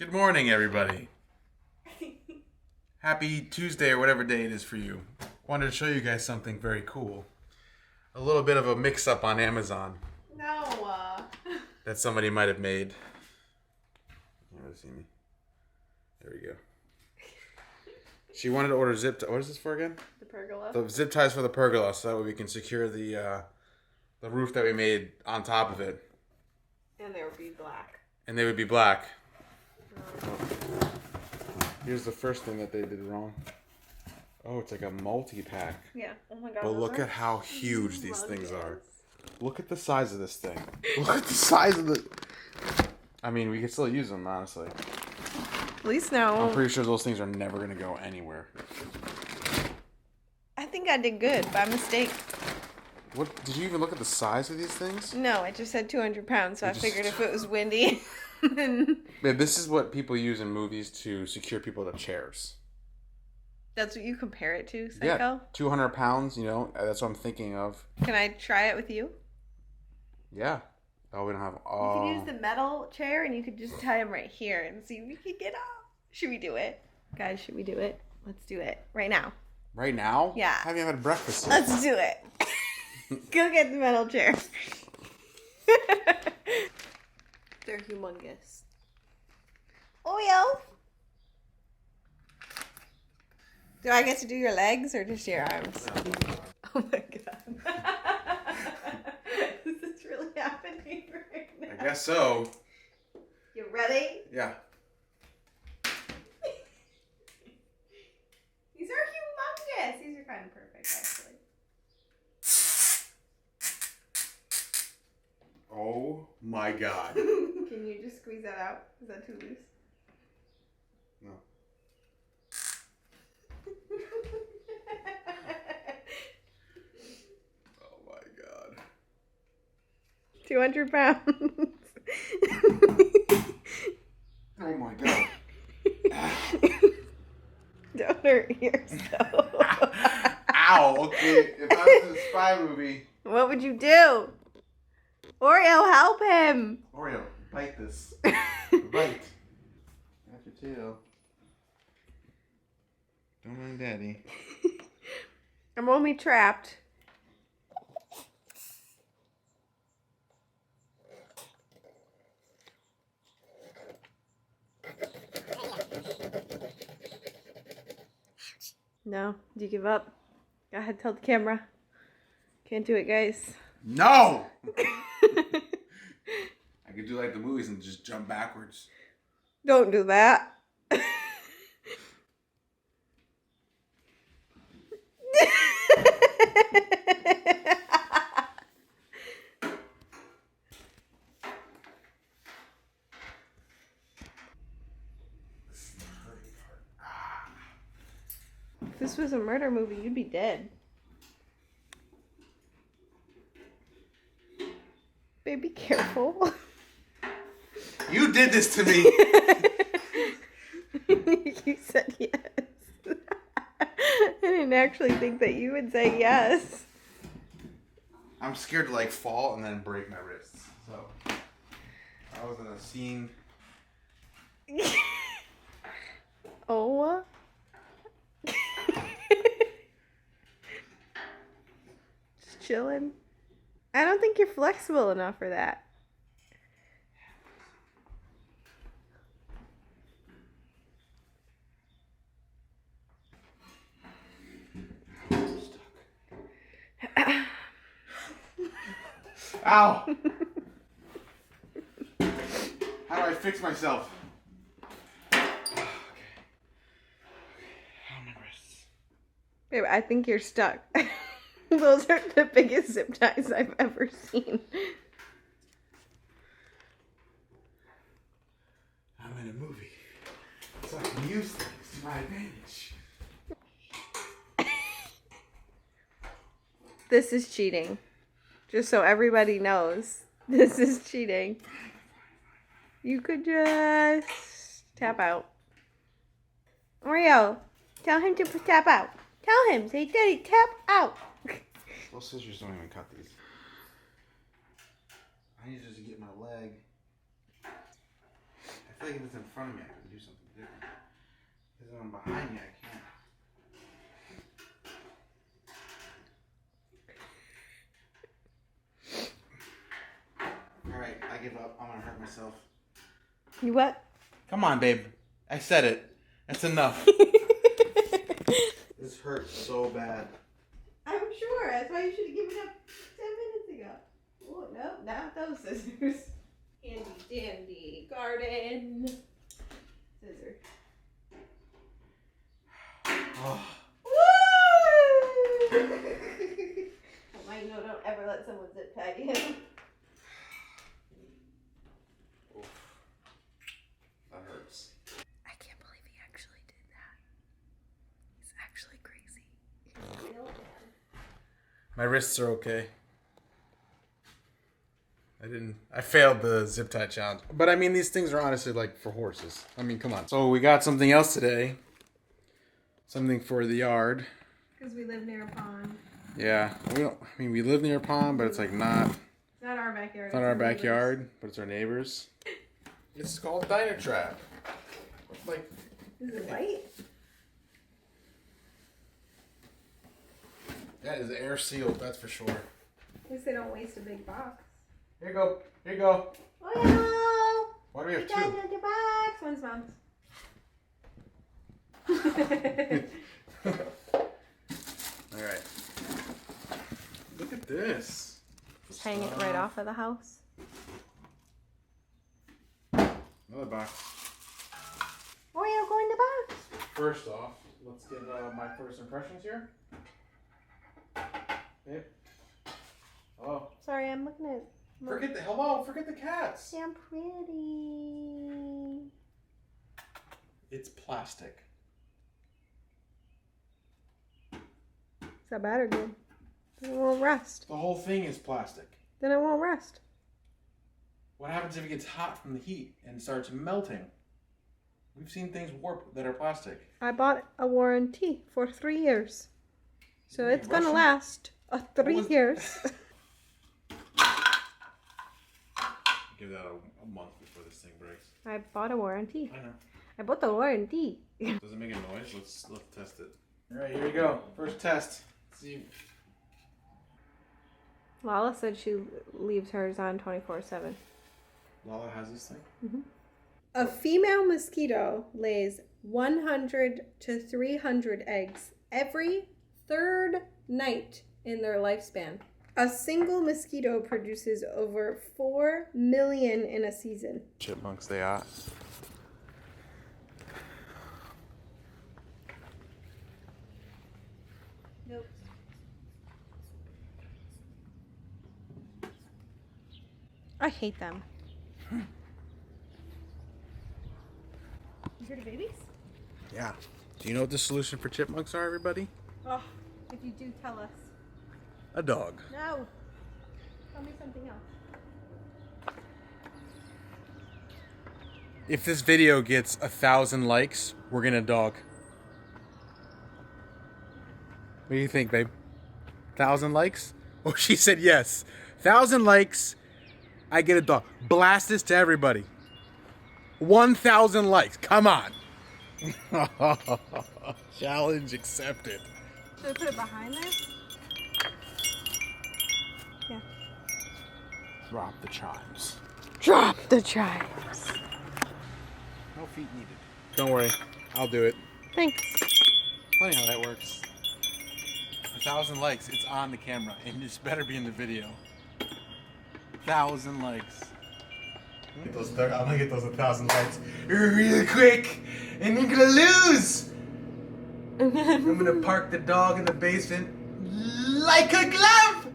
Good morning, everybody. Happy Tuesday or whatever day it is for you. Wanted to show you guys something very cool. A little bit of a mix-up on Amazon. No. That somebody might have made. You never see me. There we go. She wanted to order zip. What is this for again? The pergola. The zip ties for the pergola, so that way we can secure the roof that we made on top of it. And they would be black. And they would be black. Here's the first thing that they did wrong. Oh, it's like a multi-pack. Yeah. Oh my god. But look at how huge these things are. Look at the size of this thing. Look at the size of the... I mean, we could still use them, honestly. At least now. I'm pretty sure those things are never going to go anywhere. I think I did good by mistake. What? Did you even look at the size of these things? No, I just said 200 pounds, so I figured if it was windy. Then... Yeah, this is what people use in movies to secure people to chairs. That's what you compare it to, Psycho? Yeah, 200 pounds, you know, that's what I'm thinking of. Can I try it with you? Yeah. Oh, we don't have... You could use the metal chair and you could just tie him right here and see if we could get up. Should we do it? Guys, should we do it? Let's do it. Right now. Right now? Yeah. I haven't had breakfast yet. Let's do it. Go get the metal chair. They're humongous. Oreo! Do I get to do your legs or just your arms? Oh my god. Is this really happening right now? I guess so. You ready? Yeah. These are humongous. These are kind of perfect, actually. Oh my god. Can you just squeeze that out? Is that too loose? No. Oh my god. 200 pounds. Oh my god. Don't hurt yourself. Ow, okay. If I was in a spy movie. What would you do? Oreo, help him. Oreo, bite this. Bite. That's your tail. Don't mind Daddy. I'm only trapped. No, do you give up? Go ahead, tell the camera. Can't do it, guys. No! I could do like the movies and just jump backwards. Don't do that. If this was a murder movie, you'd be dead. Baby, careful. You did this to me! You said yes. I didn't actually think that you would say yes. I'm scared to like fall and then break my wrists. So, I was in a scene. Oh. Just chilling. I don't think you're flexible enough for that. Ow! How do I fix myself? Okay. Ow, my wrists. Babe, I think you're stuck. Those are the biggest zip ties I've ever seen. I'm in a movie, so I can use things to my advantage. This is cheating. Just so everybody knows. This is cheating. You could just tap out. Oreo, tell him to tap out. Tell him, say, Daddy, tap out. Those scissors don't even cut these. I need just to get my leg. I feel like if it's in front of me, I can do something different. If it's behind me, I can't. Alright, I give up. I'm gonna hurt myself. You what? Come on, babe. I said it. That's enough. This hurts so bad. I'm sure. That's why you should have given up 10 minutes ago. Oh, no, not those scissors. Handy dandy garden scissors. Oh. Woo! Well, you know, don't ever let someone zip tag you. That hurts. I can't believe he actually did that. He's actually crazy. My wrists are okay. I failed the zip tie challenge. But I mean, these things are honestly like for horses. I mean, come on. So we got something else today. Something for the yard. Because we live near a pond. Yeah. We live near a pond, but it's like not. It's not our backyard. It's not our backyard, but it's our neighbors. It's called Diner Trap. Like. Is it white? That is air sealed, that's for sure. At least they don't waste a big box. Here you go. Here you go. Oh, Why do we have two? the box. One's mom's. Alright. Look at this. Just hang it right off of the house. Another box. Oreo, go in the box. First off, let's get my first impressions here. Babe. Hello. Sorry, I'm looking at. Forget the cats. Damn pretty. It's plastic. Is that bad or good? Then it won't rust. The whole thing is plastic. Then it won't rust. What happens if it gets hot from the heat and starts melting? We've seen things warp that are plastic. I bought a warranty for 3 years. So it's going to last 3 years. Give that a month before this thing breaks. I bought a warranty. I know. I bought the warranty. Does it make a noise? Let's test it. Alright, here we go. First test. Let's see. Lala said she leaves hers on 24/7. Lala has this thing? Mm-hmm. A female mosquito lays 100 to 300 eggs every 3rd night in their lifespan. A single mosquito produces over 4 million in a season. Chipmunks they are. Nope. I hate them. You heard of babies? Yeah. Do you know what the solution for chipmunks are, everybody? Oh, if you do, tell us. A dog. No. Tell me something else. If this video gets 1,000 likes, we're gonna dog. What do you think, babe? 1,000 likes? Oh, she said yes. 1,000 likes, I get a dog. Blast this to everybody. 1,000 likes. Come on. Challenge accepted. Should I put it behind there? Yeah. Drop the chimes. Drop the chimes. No feet needed. Don't worry. I'll do it. Thanks. Funny how that works. 1,000 likes. It's on the camera. And it's better be in the video. 1,000 likes. I'm gonna get those 1,000 likes really quick. And you're gonna lose. I'm gonna park the dog in the basement like a glove.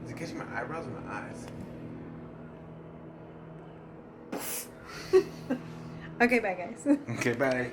Is it catching my eyebrows or my eyes? Okay, bye guys. Okay, bye.